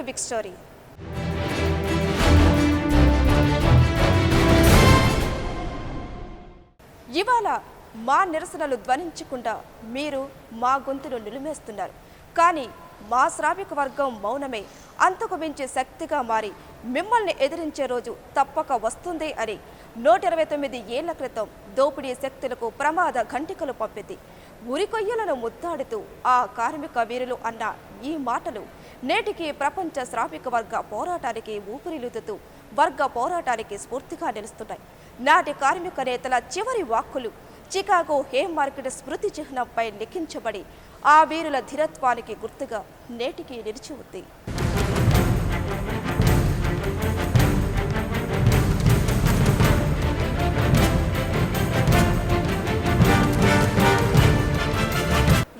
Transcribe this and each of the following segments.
Big story. ఇవాళ మా నిరసనలు ధ్వనించకుండా మీరు మా గొంతును నిలిమేస్తున్నారు. కానీ మా శ్రామిక వర్గం మౌనమే అంతకు మించి శక్తిగా మారి మిమ్మల్ని ఎదిరించే రోజు తప్పక వస్తుంది అని 129 ఏళ్ల క్రితం దోపిడీ శక్తులకు ప్రమాద ఘంటికలు పంపింది. ఉరికొయ్యలను ముద్దాడుతూ ఆ కార్మిక వీరులు అన్న ఈ మాటలు నేటికి ప్రపంచ శ్రామిక వర్గ పోరాటానికి ఊపిరిలుదుతూ వర్గ పోరాటానికి స్ఫూర్తిగా నిలుస్తున్నాయి. నాటి కార్మిక నేతల చివరి వాక్కులు చికాగో హేమ్ మార్కెట్ స్మృతి చిహ్నంపై లిఖించబడి ఆ వీరుల ధీరత్వానికి గుర్తుగా నేటికి నిలిచి ఉంది.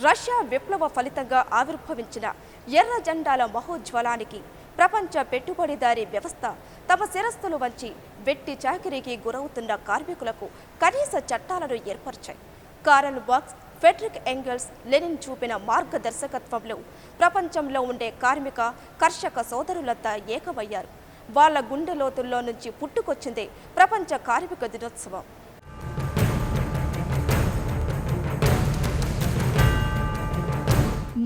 రష్యా విప్లవ ఫలితంగా ఆవిర్భవించిన ఎర్ర జెండాల మహోజ్వలానికి ప్రపంచ పెట్టుబడిదారీ వ్యవస్థ తమ శిరస్సులు వంచి వెట్టి చాకిరీకి గురవుతున్న కార్మికులకు కనీస చట్టాలను ఏర్పరిచాయి. Karl Marx, Friedrich Engels, Lenin చూపిన మార్గదర్శకత్వంలో ప్రపంచంలో ఉండే కార్మిక కర్షక సోదరులంతా ఏకమయ్యారు. వాళ్ళ గుండె లోతుల్లో నుంచి పుట్టుకొచ్చిందే ప్రపంచ కార్మిక దినోత్సవం.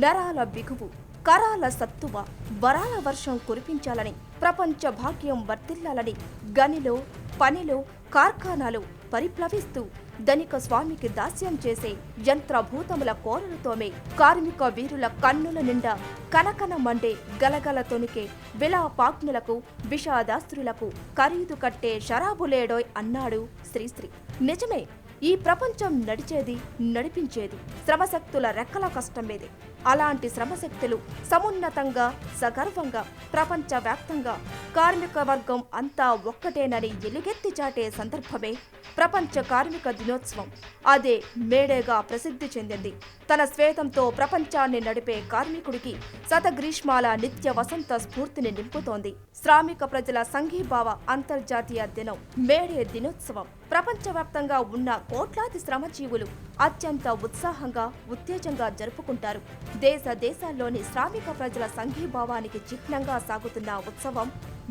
నరాల బిగువు, కరాల సత్తువ, వరాల వర్షం కురిపించాలని, ప్రపంచ భాగ్యం వర్తిల్లాలని గనిలో, పనిలో, కార్ఖానాలు పరిప్లవిస్తూ ధనిక స్వామికి దాస్యం చేసే యంత్రభూతముల కోరలతోమే కార్మిక వీరుల కన్నుల నిండా కనకన మండే గలగల తొనికే విలాపాగ్నులకు విషాదాస్త్రులకు ఖరీదు కట్టే షరాబులేడోయ్ అన్నాడు శ్రీశ్రీ. నిజమే, ఈ ప్రపంచం నడిచేది, నడిపించేది శ్రమశక్తుల రెక్కల కష్టం మీదే. అలాంటి శ్రమశక్తులు సమున్నతంగా, సగర్వంగా ప్రపంచవ్యాప్తంగా కార్మిక వర్గం అంతా ఒక్కటేనని ఎలుగెత్తి చాటే సందర్భమే ప్రపంచ కార్మిక దినోత్సవం. అదే మేడేగా ప్రసిద్ధి చెందింది. తన శ్వేతంతో ప్రపంచాన్ని నడిపే కార్మికుడికి శతగ్రీష్మాల నిత్య వసంత స్ఫూర్తిని నింపుతోంది. శ్రామిక ప్రజల సంఘీభావ అంతర్జాతీయ దినం మేడే దినోత్సవం. ప్రపంచవ్యాప్తంగా ఉన్న కోట్లాది శ్రమజీవులు అత్యంత ఉత్సాహంగా, ఉత్తేజంగా జరుపుకుంటారు. దేశ దేశాల్లోని శ్రామిక ప్రజల సంఘీభావానికి చిహ్నంగా సాగుతున్న ఉత్సవం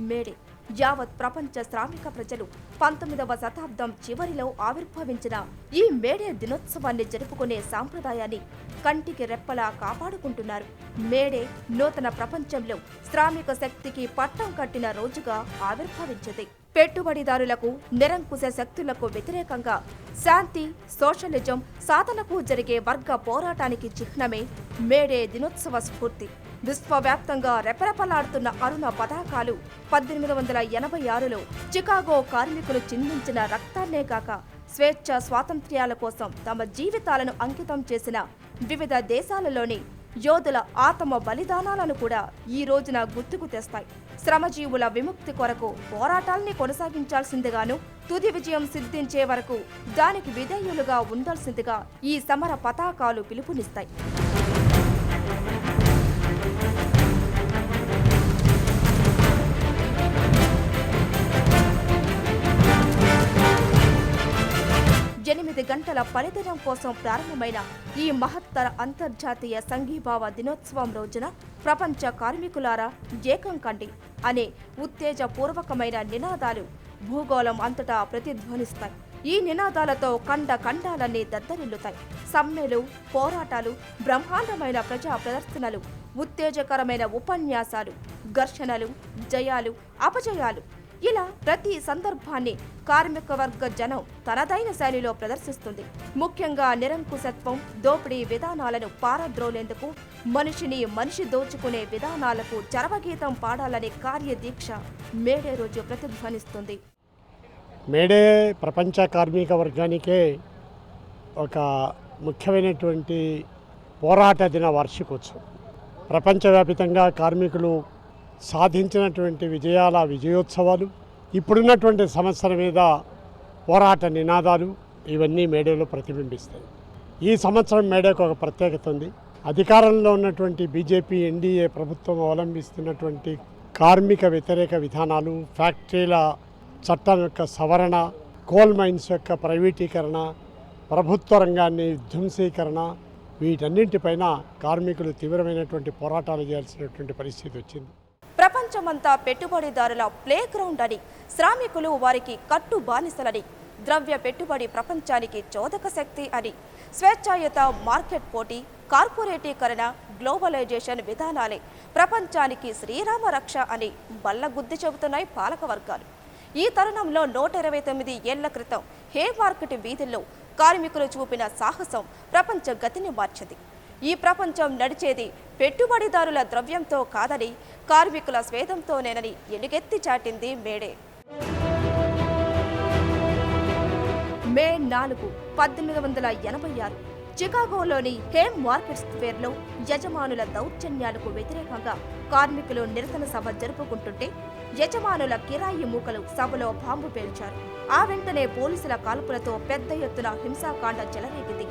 మేడే. యావత్ ప్రపంచ శ్రామిక ప్రజలు 19వ శతాబ్దం చివరిలో ఆవిర్భవించిన ఈ మేడే దినోత్సవాన్ని జరుపుకునే సాంప్రదాయాన్ని కంటికి రెప్పలా కాపాడుకుంటున్నారు. మేడే నూతన ప్రపంచంలో శ్రామిక శక్తికి పట్టం కట్టిన రోజుగా ఆవిర్భవించింది. పెట్టుబడిదారులకు, నిరంకుశ శక్తులకు వ్యతిరేకంగా శాంతి, సోషలిజం సాధనకు జరిగే వర్గ పోరాటానికి చిహ్నమే మేడే దినోత్సవ స్ఫూర్తి. విశ్వవ్యాప్తంగా రెపరెపలాడుతున్న అరుణ పతాకాలు 1886లో చికాగో కార్మికులు చిందించిన రక్తాన్నే కాక స్వేచ్ఛ స్వాతంత్ర్యాల కోసం తమ జీవితాలను అంకితం చేసిన వివిధ దేశాలలోని యోధుల ఆత్మ బలిదానాలను కూడా ఈ రోజున గుర్తుకు తెస్తాయి. శ్రమజీవుల విముక్తి కొరకు పోరాటాల్ని కొనసాగించాల్సిందిగాను, తుది విజయం సిద్ధించే వరకు దానికి విధేయులుగా ఉండాల్సిందిగా ఈ సమర పతాకాలు పిలుపునిస్తాయి. గంటల పనిదినం కోసం ప్రారంభమైన ఈ మహత్తర అంతర్జాతీయ సంఘీభావ దినోత్సవం రోజున ప్రపంచ కార్మికులారా ఏకం కండి అనే ఉత్తేజపూర్వకమైన నినాదాలు భూగోళం అంతటా ప్రతిధ్వనిస్తాయి. ఈ నినాదాలతో ఖండాలన్నీ దద్దరిల్లుతాయి. సమ్మెలు, పోరాటాలు, బ్రహ్మాండమైన ప్రజా ప్రదర్శనలు, ఉత్తేజకరమైన ఉపన్యాసాలు, ఘర్షణలు, జయాలు, అపజయాలు, ఇలా ప్రతి సందర్భాన్ని కార్మిక వర్గ జనం తనదైన శైలిలో ప్రదర్శిస్తుంది. ముఖ్యంగా నిరంకుశత్వం, దోపిడీ విధానాలను పారద్రోలేందుకు, మనిషి దోచుకునే విధానాలకు చరమగీతం పాడాలనే కార్యదీక్ష మేడే రోజు ప్రతిధ్వనిస్తుంది. మేడే ప్రపంచ కార్మిక వర్గానికే ఒక ముఖ్యమైనటువంటి పోరాట దిన వార్షికోత్సవం. ప్రపంచవ్యాపితంగా కార్మికులు సాధించినటువంటి విజయోత్సవాలు, ఇప్పుడున్నటువంటి సమస్యల మీద పోరాట నినాదాలు ఇవన్నీ మేడేలో ప్రతిబింబిస్తాయి. ఈ సంవత్సరం మేడేకు ఒక ప్రత్యేకత ఉంది. అధికారంలో ఉన్నటువంటి బీజేపీ ఎన్డీఏ ప్రభుత్వం అవలంబిస్తున్నటువంటి కార్మిక వ్యతిరేక విధానాలు, ఫ్యాక్టరీల చట్టం యొక్క సవరణ, కోల్ మైన్స్ యొక్క ప్రైవేటీకరణ, ప్రభుత్వ రంగాన్ని ధ్వంసీకరణ, వీటన్నింటిపైన కార్మికులు తీవ్రమైనటువంటి పోరాటాలు చేయాల్సినటువంటి పరిస్థితి వచ్చింది. ప్రపంచమంతా పెట్టుబడిదారుల ప్లే గ్రౌండ్ అని, శ్రామికులు వారికి కట్టు బానిసలని, ద్రవ్య పెట్టుబడి ప్రపంచానికి చోదక శక్తి అని, స్వేచ్ఛాయుత మార్కెట్ పోటీ, కార్పొరేటీకరణ, గ్లోబలైజేషన్ విధానాలే ప్రపంచానికి శ్రీరామ రక్ష అని బల్లగుద్ది చెబుతున్నాయి పాలక వర్గాలు. ఈ తరుణంలో 129 ఏళ్ల క్రితం హే మార్కెట్ వీధుల్లో కార్మికులు చూపిన సాహసం ప్రపంచ గతిని మార్చింది. ఈ ప్రపంచం నడిచేది పెట్టుబడిదారుల ద్రవ్యంతో కాదని, కార్మికుల స్వేదంతోనేనని ఎలుగెత్తి చాటింది మేడే. మే 4, 1886 చికాగోలోని హేమ్ మార్కెట్ స్క్వేర్లో యజమానుల దౌర్జన్యాలకు వ్యతిరేకంగా కార్మికులు నిరసన సభ జరుపుకుంటుంటే యజమానుల కిరాయి మూకలు సభలో బాంబు పేల్చారు. ఆ వెంటనే పోలీసుల కాల్పులతో పెద్ద ఎత్తున హింసాకాండ చెలరేగింది.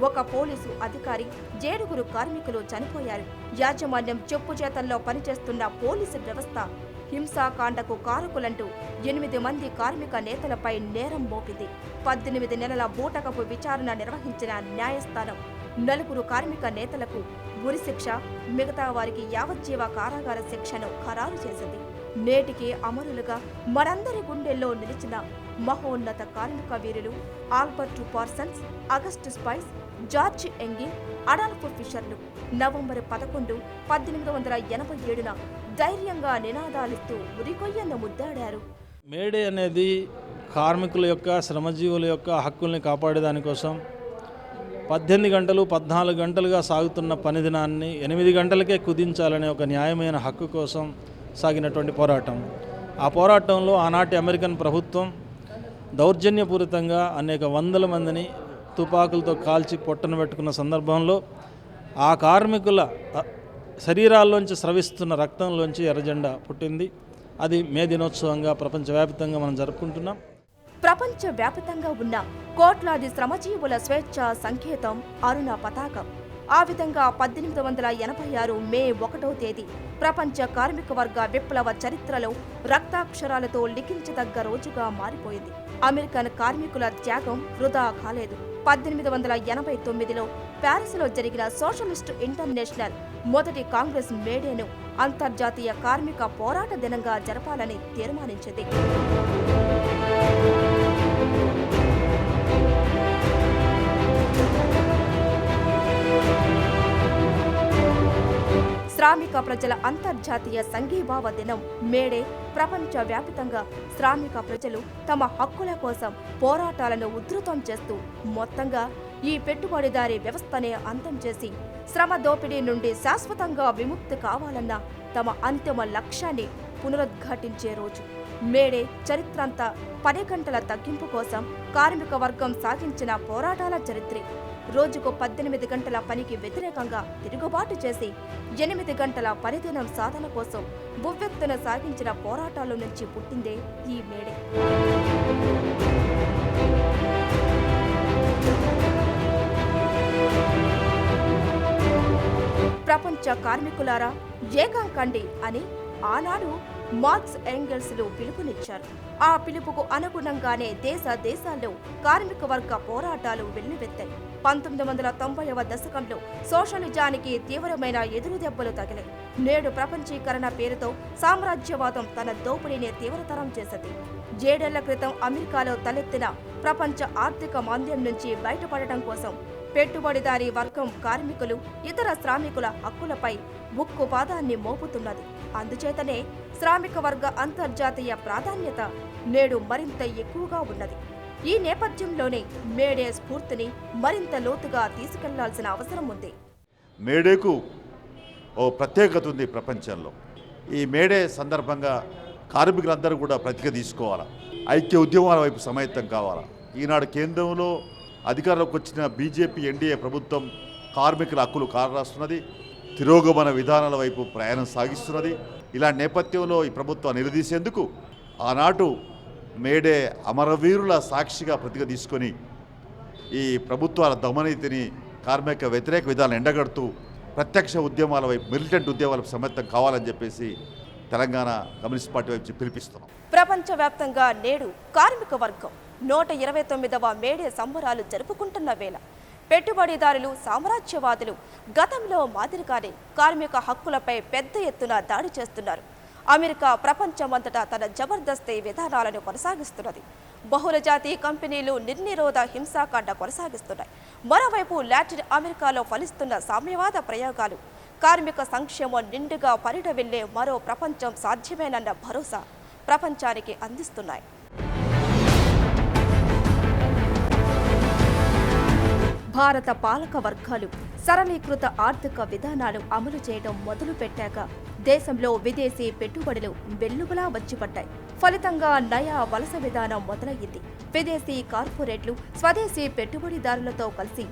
ఒక పోలీసు అధికారి, 7 కార్మికులు చనిపోయారు. యాజమాన్యం చెప్పు చేతల్లో పనిచేస్తున్న పోలీసు వ్యవస్థ హింసాకాండకు కారకులంటూ 8 మంది కార్మిక నేతలపై నేరం మోపింది. 18 నెలల బూటకపు విచారణ నిర్వహించిన న్యాయస్థానం 4 కార్మిక నేతలకు ఉరిశిక్ష, మిగతా వారికి యావజ్జీవ కారాగార శిక్షను ఖరారు చేసింది. నేటికి అమరులుగా మనందరి గుండెల్లో నిలిచిన మహోన్నత కార్మిక వీరులు Albert Parsons, August Spies, George Engel, Adolph ఫిషర్లు నవంబర్ 11, 1887 ధైర్యంగా నినాదాలిస్తూ ఉరికొయ్యను ముద్దాడారు. మేడే అనేది కార్మికుల యొక్క, శ్రమజీవుల యొక్క హక్కుల్ని కాపాడేదానికోసం 18 గంటలు 14 గంటలుగా సాగుతున్న పని దినాన్ని 8 గంటలకే కుదించాలనే ఒక న్యాయమైన హక్కు కోసం సాగినటువంటి పోరాటం. ఆ పోరాటంలో ఆనాటి అమెరికన్ ప్రభుత్వం దౌర్జన్యపూరితంగా అనేక వందల మందిని తుపాకులతో కాల్చి పొట్టన పెట్టుకున్న సందర్భంలో ఆ కార్మికుల శరీరాల్లోంచి స్రవిస్తున్న రక్తంలోంచి ఎర్రజెండా పుట్టింది. అది మే దినోత్సవంగా ప్రపంచవ్యాప్తంగా మనం జరుపుకుంటున్నాం. ప్రపంచవ్యాప్తంగా ఉన్న కోట్లాది శ్రమజీవుల స్వేచ్ఛ సంకేతం అరుణ పతాకం. ఆ విధంగా 1886 మే 1వ తేదీ ప్రపంచ కార్మిక వర్గ విప్లవ చరిత్రలో రక్తాక్షరాలతో లిఖించదగ్గ రోజుగా మారిపోయింది. అమెరికన్ కార్మికుల త్యాగం వృధా కాలేదు. 1889లో ప్యారిస్లో జరిగిన సోషలిస్టు ఇంటర్నేషనల్ మొదటి కాంగ్రెస్ మేడేను అంతర్జాతీయ కార్మిక పోరాట దినంగా జరపాలని తీర్మానించింది. శ్రామిక ప్రజల అంతర్జాతీయ సంఘీభావ దినం మేడే ప్రపంచవ్యాప్తంగా శ్రామిక ప్రజలు తమ హక్కుల కోసం పోరాటాలను ఉధృతం చేస్తూ మొత్తంగా ఈ పెట్టుబడిదారీ వ్యవస్థనే అంతం చేసి శ్రమ దోపిడీ నుండి శాశ్వతంగా విముక్తి కావాలన్న తమ అంతిమ లక్ష్యాన్ని పునరుద్ఘాటించే రోజు. మేడే చరిత్రంతా 10 గంటల తగ్గింపు కోసం కార్మిక వర్గం సాగించిన పోరాటాల చరిత్రే. రోజుకు 18 గంటల పనికి వ్యతిరేకంగా తిరుగుబాటు చేసి 8 గంటల పనిదినం సాధన కోసం ఉవ్వెత్తున సాగించిన పోరాటాల నుంచి పుట్టిందే ఈ మేడే. ప్రపంచ కార్మికులారా ఏకం కండి అని ఆనాడు మార్క్స్ ఎంగెల్స్లు పిలుపునిచ్చారు. ఆ పిలుపుకు అనుగుణంగానే దేశాల్లో కార్మిక వర్గ పోరాటాలు వెల్లువెత్తాయి. 1990వ దశకంలో సోషలిజానికి తీవ్రమైన ఎదురుదెబ్బలు తగిలాయి. నేడు ప్రపంచీకరణ పేరుతో సామ్రాజ్యవాదం తన దోపిడీని తీవ్రతరం చేసింది. 7 ఏళ్ల క్రితం అమెరికాలో తలెత్తిన ప్రపంచ ఆర్థిక మాంద్యం నుంచి బయటపడటం కోసం పెట్టుబడిదారీ వర్గం కార్మికులు, ఇతర శ్రామికుల హక్కులపై ఉక్కుపాదాన్ని మోపుతున్నది. అందుచేతనే శ్రామిక వర్గ అంతర్జాతీయ ప్రాధాన్యత నేడు మరింత ఎక్కువగా ఉన్నది. ఈ నేపథ్యంలోనే మేడే స్ఫూర్తిని మరింత లోతుగా తీసుకెళ్లాల్సిన అవసరం ఉంది. మేడేకు ఓ ప్రత్యేకత ఉంది ప్రపంచంలో. ఈ మేడే సందర్భంగా కార్మికులందరూ కూడా ప్రతిజ్ఞ తీసుకోవాలా, ఐక్య ఉద్యమాల వైపు సమైతం కావాలా. ఈనాడు కేంద్రంలో అధికారంలోకి వచ్చిన బీజేపీ ఎన్డీఏ ప్రభుత్వం కార్మికుల హక్కులు కాలరాస్తున్నది, తిరోగమన విధానాల వైపు ప్రయాణం సాగిస్తున్నది. ఇలాంటి నేపథ్యంలో ఈ ప్రభుత్వాన్ని నిలదీసేందుకు ఆనాటు మేడే అమరవీరుల సాక్షిగా ప్రతిజ్ఞ తీసుకొని ఈ ప్రభుత్వాల దమనీతిని, కార్మిక వ్యతిరేక విధానాలు ఎండగడుతూ ప్రత్యక్ష ఉద్యమాల వైపు, మిలిటెంట్ ఉద్యమాలకు సమ్మతం కావాలని చెప్పేసి తెలంగాణ కమ్యూనిస్ట్ పార్టీ వైపు పిలిపిస్తున్నాం. ప్రపంచవ్యాప్తంగా నేడు కార్మిక వర్గం 129వ మేడే సంబరాలు జరుపుకుంటున్న వేళ పెట్టుబడిదారులు, సామ్రాజ్యవాదులు గతంలో మాదిరిగానే కార్మిక హక్కులపై పెద్ద ఎత్తున దాడి చేస్తున్నారు. అమెరికా ప్రపంచమంతటా తన జబర్దస్త్ విధానాలను కొనసాగిస్తున్నది. బహుళజాతి కంపెనీలు నిర్నిరోధ హింసాకాండ కొనసాగిస్తున్నాయి. మరోవైపు లాటిన్ అమెరికాలో ఫలిస్తున్న సామ్యవాద ప్రయోగాలు కార్మిక సంక్షేమం నిండుగా పరిడవిల్లే మరో ప్రపంచం సాధ్యమేనన్న భరోసా ప్రపంచానికి అందిస్తున్నాయి. భారత పాలక వర్గాలు సరళీకృత ఆర్థిక విధానాలు అమలు చేయడం మొదలుపెట్టాక దేశంలో విదేశీ పెట్టుబడులు వెల్లువలా వచ్చిపడ్డాయి. ఫలితంగా నయా వలస విధానం మొదలయ్యింది. విదేశీ కార్పొరేట్లు స్వదేశీ పెట్టుబడిదారులతో కలిసి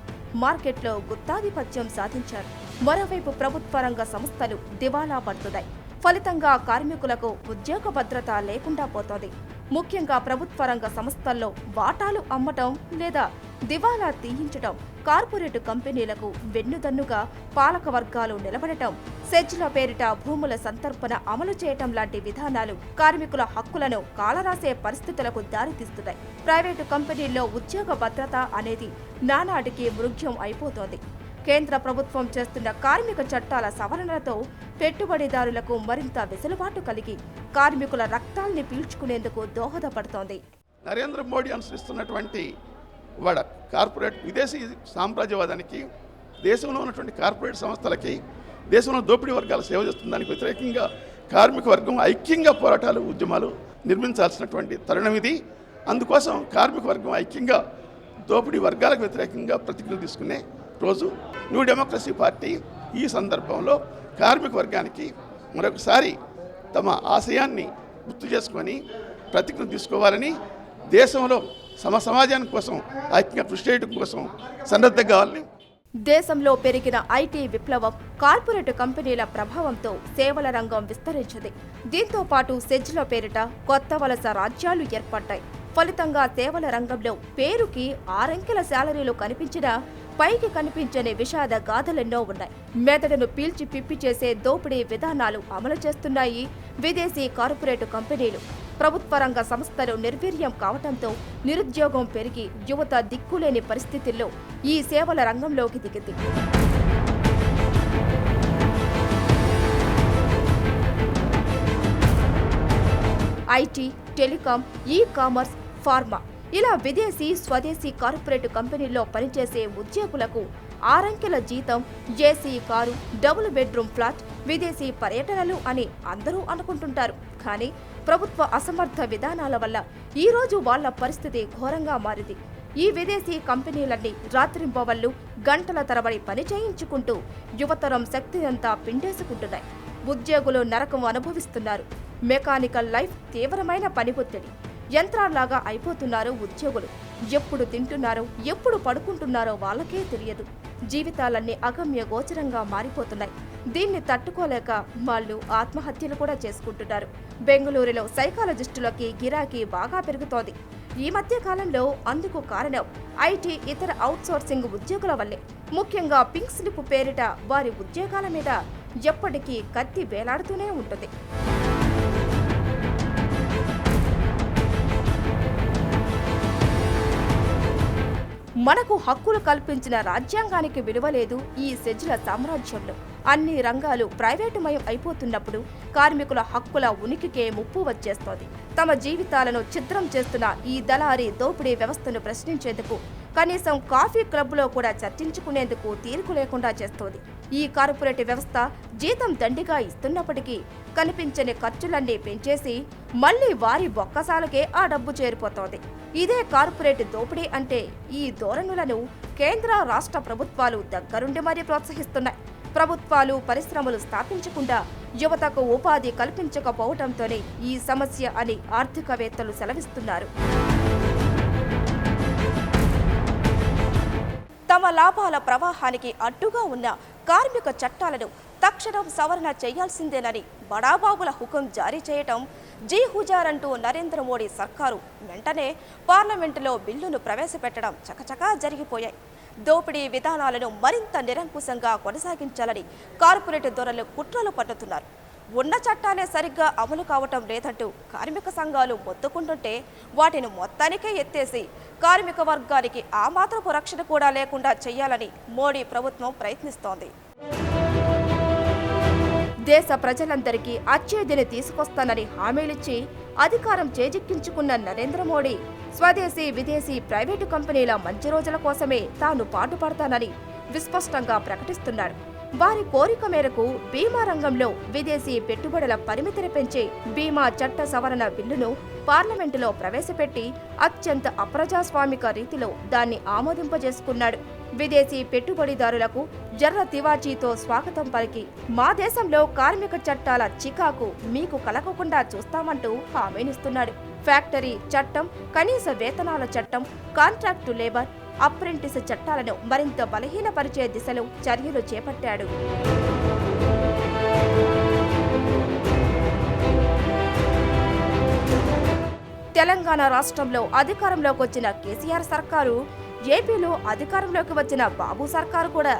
మార్కెట్లో గుత్తాధిపత్యం సాధించారు. మరోవైపు ప్రభుత్వ రంగ సంస్థలు దివాలా పడుతున్నాయి. ఫలితంగా కార్మికులకు ఉద్యోగ భద్రత లేకుండా పోతోంది. ముఖ్యంగా ప్రభుత్వ రంగ సంస్థల్లో వాటాలు అమ్మటం లేదా దివాలా తీయించడం, కార్పొరేట్ కంపెనీలకు వెన్నుదన్నుగా పాలక వర్గాలు నిలబడటం, సెజ్ల పేరిట భూముల సంతర్పణ అమలు చేయటం లాంటి విధానాలు కార్మికుల హక్కులను కాలరాసే పరిస్థితులకు దారితీస్తున్నాయి. ప్రైవేటు కంపెనీల్లో ఉద్యోగ భద్రత అనేది నానాటికి మృగ్యం అయిపోతోంది. కేంద్ర ప్రభుత్వం చేస్తున్న కార్మిక చట్టాల సవరణలతో పెట్టుబడిదారులకు మరింత వెసులుబాటు కలిగి కార్మికుల రక్తాల్ని పీల్చుకునేందుకు దోహదపడుతోంది. నరేంద్ర మోడీ అనుసరిస్తున్నటువంటి కార్పొరేట్ విదేశీ సామ్రాజ్యవాదానికి, దేశంలో ఉన్నటువంటి కార్పొరేట్ సంస్థలకి, దేశంలో దోపిడీ వర్గాల సేవ చేస్తుందానికి వ్యతిరేకంగా కార్మిక వర్గం ఐక్యంగా పోరాటాలు, ఉద్యమాలు నిర్మించాల్సినటువంటి తరుణం ఇది. అందుకోసం కార్మిక వర్గం ఐక్యంగా దోపిడీ వర్గాలకు వ్యతిరేకంగా ప్రతిజ్ఞ తీసుకునే రోజు. న్యూ డెమోక్రసీ పార్టీ ఈ సందర్భంలో కార్మిక వర్గానికి మరొకసారి తమ ఆశయాన్ని గుర్తు చేసుకొని ప్రతిజ్ఞ తీసుకోవాలని, దేశంలో సమాజానికి కోసం ఐక్యంగా కృషి చేయడం కోసం సన్నద్ధంగా కావాలని. దేశంలో పెరిగిన ఐటీ విప్లవం, కార్పొరేట్ కంపెనీల ప్రభావంతో సేవల రంగం విస్తరించింది. దీంతో పాటు సెజ్ల పేరిట కొత్త వలస రాజ్యాలు ఏర్పడ్డాయి. ఫలితంగా సేవల రంగంలో పేరుకి 6 అంకెల శాలరీలు కనిపించినా పైకి కనిపించని విషాద గాథలెన్నో ఉన్నాయి. మెదడును పీల్చి పిప్పి చేసే దోపిడీ విధానాలు అమలు చేస్తున్నాయి విదేశీ కార్పొరేట్ కంపెనీలు. ప్రభుత్వ రంగ సంస్థలు నిర్వీర్యం కావడంతో నిరుద్యోగం పెరిగి యువత దిక్కులేని పరిస్థితుల్లో ఈ సేవల రంగంలోకి దిగింది. ఐటీ, టెలికాం, ఈ-కామర్స్, ఫార్మా ఇలా విదేశీ, స్వదేశీ కార్పొరేట్ కంపెనీల్లో పనిచేసే ఉద్యోగులకు 6 అంకెల జీతం, AC car, double bedroom flat, విదేశీ పర్యటనలు అని అందరూ అనుకుంటుంటారు. కానీ ప్రభుత్వ అసమర్థ విధానాల వల్ల ఈరోజు వాళ్ల పరిస్థితి ఘోరంగా మారింది. ఈ విదేశీ కంపెనీలన్నీ రాత్రింబవళ్లు గంటల తరబడి పని చేయించుకుంటూ యువతరం శక్తినంతా పిండేసుకుంటున్నాయి. ఉద్యోగులు నరకం అనుభవిస్తున్నారు. మెకానికల్ లైఫ్, తీవ్రమైన పని ఒత్తిడి. యంత్రాల్లాగా అయిపోతున్నారు ఉద్యోగులు. ఎప్పుడు తింటున్నారో, ఎప్పుడు పడుకుంటున్నారో వాళ్ళకే తెలియదు. జీవితాలన్నీ అగమ్య గోచరంగా మారిపోతున్నాయి. దీన్ని తట్టుకోలేక వాళ్ళు ఆత్మహత్యలు కూడా చేసుకుంటున్నారు. బెంగళూరులో సైకాలజిస్టులకి గిరాకీ బాగా పెరుగుతోంది. ఈ మధ్య కాలంలో అందుకు కారణం ఐటీ, ఇతర అవుట్సోర్సింగ్ ఉద్యోగుల వల్లే. ముఖ్యంగా పింక్ స్లిప్ పేరిట వారి ఉద్యోగాల మీద ఎప్పటికీ కత్తి వేలాడుతూనే ఉంటుంది. మనకు హక్కులు కల్పించిన రాజ్యాంగానికి విలువ లేదు ఈ సెజ్ల సామ్రాజ్యంలో. అన్ని రంగాలు ప్రైవేటుమయం అయిపోతున్నప్పుడు కార్మికుల హక్కుల ఉనికికే ముప్పు వచ్చేస్తోంది. తమ జీవితాలను ఛిద్రం చేస్తున్న ఈ దళారీ దోపిడీ వ్యవస్థను ప్రశ్నించేందుకు, కనీసం కాఫీ క్లబ్లో కూడా చర్చించుకునేందుకు తీరిక లేకుండా చేస్తోంది. ఈ కార్పొరేట్ వ్యవస్థ జీతం దండిగా ఇస్తున్నప్పటికీ కనిపించని ఖర్చులన్నీ పెంచేసి మళ్లీ వారి బొక్కసాలకే ఆ డబ్బు చేరిపోతోంది. ఇదే కార్పొరేట్ దోపిడీ అంటే ఈ ధోరణులను కేంద్ర, రాష్ట్ర ప్రభుత్వాలు దగ్గరుండి మరీ ప్రోత్సహిస్తున్నాయి. ప్రభుత్వాలు పరిశ్రమలు స్థాపించకుండా యువతకు ఉపాధి కల్పించకపోవడంతోనే ఈ సమస్య అని ఆర్థికవేత్తలు సెలవిస్తున్నారు. తమ లాభాల ప్రవాహానికి అడ్డుగా ఉన్న కార్మిక చట్టాలను తక్షణం సవరణ చేయాల్సిందేనని బడాబాబుల హుకుం జారీ చేయటం, జీ హుజార్ అంటూ నరేంద్ర మోడీ సర్కారు వెంటనే పార్లమెంటులో బిల్లును ప్రవేశపెట్టడం చకచకా జరిగిపోయాయి. దోపిడీ విధానాలను మరింత నిరంకుశంగా కొనసాగించాలని కార్పొరేట్ దొరలు కుట్రలు పట్టుతున్నారు. ఉన్న చట్టాలే సరిగ్గా అమలు కావటం లేదంటూ కార్మిక సంఘాలు మొత్తుకుంటుంటే వాటిని మొత్తానికే ఎత్తేసి కార్మిక వర్గానికి ఆ మాత్రపు రక్షణ కూడా లేకుండా చేయాలని మోడీ ప్రభుత్వం ప్రయత్నిస్తోంది. దేశ ప్రజలందరికీ అచ్చేదిని తీసుకొస్తానని హామీలిచ్చి అధికారం చేజిక్కించుకున్న నరేంద్ర మోడీ స్వదేశీ విదేశీ ప్రైవేటు కంపెనీల మంచి రోజుల కోసమే తాను పాటుపడతానని విస్పష్టంగా ప్రకటిస్తున్నాడు. వారి కోరిక మేరకు బీమా రంగంలో విదేశీ పెట్టుబడుల పరిమితిని పెంచే బీమా చట్ట సవరణ బిల్లును పార్లమెంటులో ప్రవేశపెట్టి అత్యంత అప్రజాస్వామిక రీతిలో దాన్ని ఆమోదింపజేసుకున్నాడు. విదేశీ పెట్టుబడిదారులకు జర్ర తివాచీతో స్వాగతం పలికి మా దేశంలో కార్మిక చట్టాల చికాకు మీకు కలగకుండా చూస్తామంటూ హామీనిస్తున్నాడు. ఫ్యాక్టరీ చట్టం, కనీస వేతనాల చట్టం, కాంట్రాక్టు లేబర్, అప్రెంటిస్ చట్టాలను మరింత బలహీనపరిచే దిశలో చర్యలు చేపట్టాడు. తెలంగాణ రాష్ట్రంలో అధికారంలోకి వచ్చిన కేసీఆర్ సర్కారు, ఏపీలో అధికారంలోకి వచ్చిన బాబు సర్కారు కూడా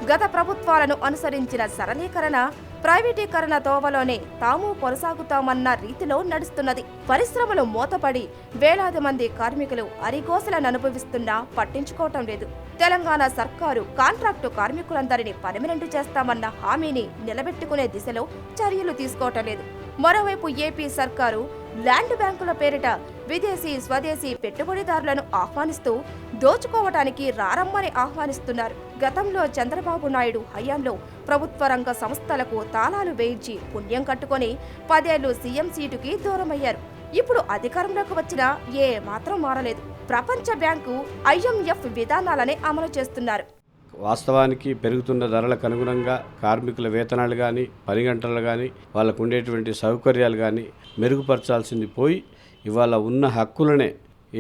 గత ప్రభుత్వాలను అనుసరించిన సరళీకరణ, ప్రైవేటీకరణ తోవలోనే తాము కొనసాగుతామన్న రీతిలో నడుస్తున్నది. పరిశ్రమలు మూతపడి వేలాది మంది కార్మికులు అరిగోసలను అనుభవిస్తున్నా పట్టించుకోవటం లేదు. తెలంగాణ సర్కారు కాంట్రాక్టు కార్మికులందరినీ పర్మనెంట్ చేస్తామన్న హామీని నిలబెట్టుకునే దిశలో చర్యలు తీసుకోవటం లేదు. మరోవైపు ఏపీ సర్కారు ల్యాండ్ బ్యాంకుల పేరిట విదేశీ స్వదేశీ పెట్టుబడిదారులను ఆహ్వానిస్తూ దోచుకోవటానికి రారమ్మని ఆహ్వానిస్తున్నారు. గతంలో చంద్రబాబు నాయుడు హయాంలో ప్రభుత్వ రంగ సంస్థలకు తాళాలు వేయించి పుణ్యం కట్టుకొని 10 ఏళ్లు సీఎం సీటుకి దూరమయ్యారు. ఇప్పుడు అధికారంలోకి వచ్చినా ఏ మాత్రం మారలేదు. ప్రపంచ బ్యాంకు, IMF విధానాలనే అమలు చేస్తున్నారు. వాస్తవానికి పెరుగుతున్న ధరలకు అనుగుణంగా కార్మికుల వేతనాలు కానీ, పని గంటలు కానీ, వాళ్ళకు ఉండేటువంటి సౌకర్యాలు కానీ మెరుగుపరచాల్సింది పోయి ఇవాళ ఉన్న హక్కులనే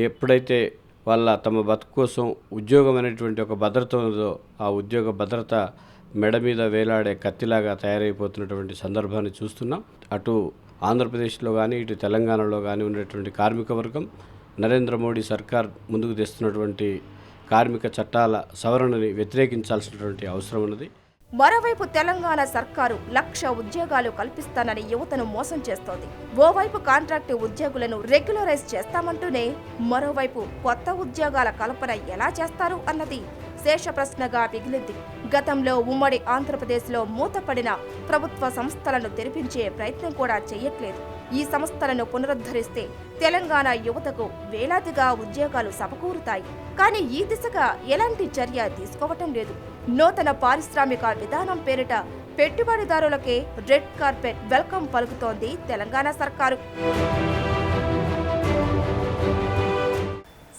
ఎప్పుడైతే వాళ్ళ తమ బతుకు కోసం ఉద్యోగం అనేటువంటి ఒక భద్రత ఉన్నదో ఆ ఉద్యోగ భద్రత మెడ మీద వేలాడే కత్తిలాగా తయారైపోతున్నటువంటి సందర్భాన్ని చూస్తున్నాం. అటు ఆంధ్రప్రదేశ్లో కానీ ఇటు తెలంగాణలో కానీ ఉన్నటువంటి కార్మిక వర్గం నరేంద్ర మోడీ సర్కార్ ముందుకు తెస్తున్నటువంటి కార్మిక చట్టాల సవరణని వ్యతిరేకించాల్సినటువంటి అవసరం ఉన్నది. మరోవైపు తెలంగాణ సర్కారు 1,00,000 ఉద్యోగాలు కల్పిస్తానని యువతను మోసం చేస్తోంది. ఓవైపు కాంట్రాక్టు ఉద్యోగులను రెగ్యులరైజ్ చేస్తామంటూనే మరోవైపు కొత్త ఉద్యోగాల కల్పన ఎలా చేస్తారు అన్నది శేష ప్రశ్నగా మిగిలింది. గతంలో ఉమ్మడి ఆంధ్రప్రదేశ్లో మూతపడిన ప్రభుత్వ సంస్థలను తెరిపించే ప్రయత్నం కూడా చేయట్లేదు. ఈ సంస్థలను పునరుద్ధరిస్తే తెలంగాణ యువతకు వేలాదిగా ఉద్యోగాలు సమకూరుతాయి. కానీ ఈ దిశగా ఎలాంటి చర్య తీసుకోవటం లేదు. నూతన పారిశ్రామిక విధానం పేరిట పెట్టుబడిదారులకే రెడ్ కార్పెట్ వెల్కమ్ పలుకుతోంది తెలంగాణ సర్కారు.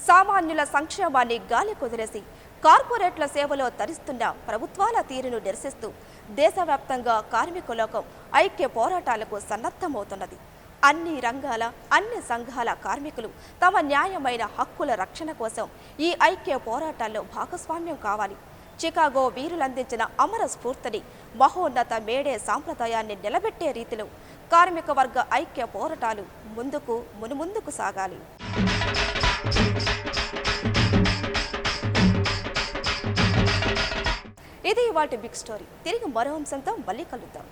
సామాన్యుల సంక్షేమాన్ని గాలి కుదిరేసి కార్పొరేట్ల సేవలో తరిస్తున్న ప్రభుత్వాల తీరును నిరసిస్తూ దేశవ్యాప్తంగా కార్మిక లోకం ఐక్య పోరాటాలకు సన్నద్ధమవుతున్నది. అన్ని రంగాల, అన్ని సంఘాల కార్మికులు తమ న్యాయమైన హక్కుల రక్షణ కోసం ఈ ఐక్య పోరాటాల్లో భాగస్వామ్యం కావాలి. చికాగో వీరులందించిన అమర స్ఫూర్తిని, మహోన్నత మేడే సాంప్రదాయాన్ని నిలబెట్టే రీతిలో కార్మిక వర్గ ఐక్య పోరాటాలు మునుముందుకు సాగాలి. ఇది ఇవాల్టి బిగ్ స్టోరీ. తిరిగి మరో అంశంతో మళ్ళీ కలుద్దాం.